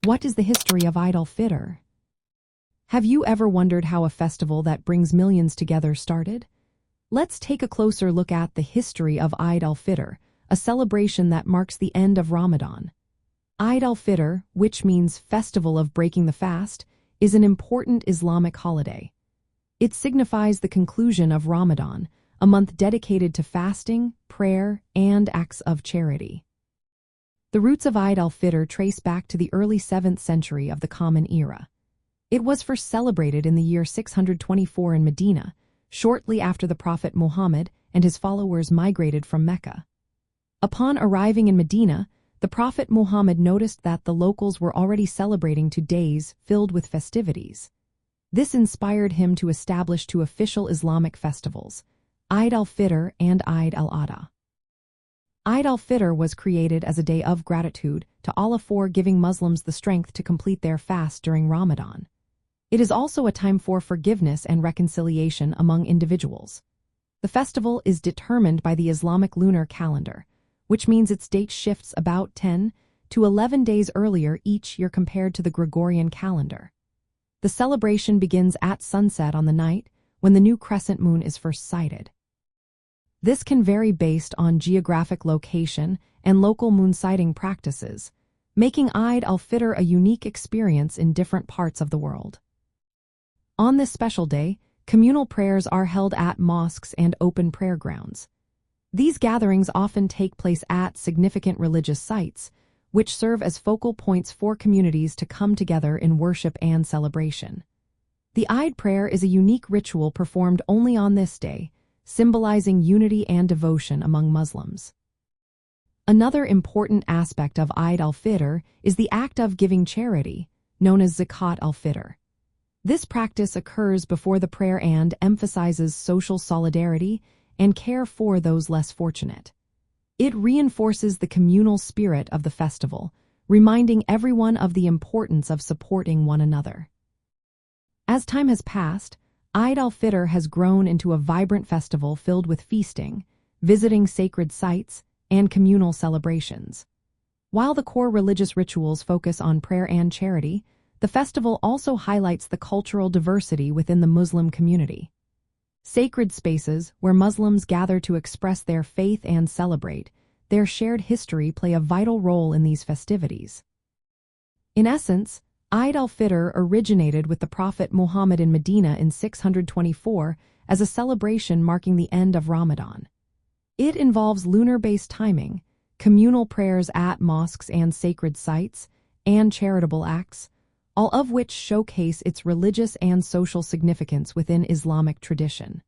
What is the history of Eid al-Fitr? Have you ever wondered how a festival that brings millions together started? Let's take a closer look at the history of Eid al-Fitr, a celebration that marks the end of Ramadan. Eid al-Fitr, which means Festival of Breaking the Fast, is an important Islamic holiday. It signifies the conclusion of Ramadan, a month dedicated to fasting, prayer, and acts of charity. The roots of Eid al-Fitr trace back to the early 7th century of the Common Era. It was first celebrated in the year 624 in Medina, shortly after the Prophet Muhammad and his followers migrated from Mecca. Upon arriving in Medina, the Prophet Muhammad noticed that the locals were already celebrating 2 days filled with festivities. This inspired him to establish 2 official Islamic festivals, Eid al-Fitr and Eid al-Adha. Eid al-Fitr was created as a day of gratitude to Allah for giving Muslims the strength to complete their fast during Ramadan. It is also a time for forgiveness and reconciliation among individuals. The festival is determined by the Islamic lunar calendar, which means its date shifts about 10 to 11 days earlier each year compared to the Gregorian calendar. The celebration begins at sunset on the night when the new crescent moon is first sighted. This can vary based on geographic location and local moon sighting practices, making Eid al-Fitr a unique experience in different parts of the world. On this special day, communal prayers are held at mosques and open prayer grounds. These gatherings often take place at significant religious sites, which serve as focal points for communities to come together in worship and celebration. The Eid prayer is a unique ritual performed only on this day, symbolizing unity and devotion among Muslims. Another important aspect of Eid al-Fitr is the act of giving charity, known as zakat al-Fitr. This practice occurs before the prayer and emphasizes social solidarity and care for those less fortunate. It reinforces the communal spirit of the festival, reminding everyone of the importance of supporting one another. As time has passed, Eid al-Fitr has grown into a vibrant festival filled with feasting, visiting sacred sites, and communal celebrations. While the core religious rituals focus on prayer and charity, the festival also highlights the cultural diversity within the Muslim community. Sacred spaces where Muslims gather to express their faith and celebrate their shared history play a vital role in these festivities. In essence, Eid al-Fitr originated with the Prophet Muhammad in Medina in 624 as a celebration marking the end of Ramadan. It involves lunar-based timing, communal prayers at mosques and sacred sites, and charitable acts, all of which showcase its religious and social significance within Islamic tradition.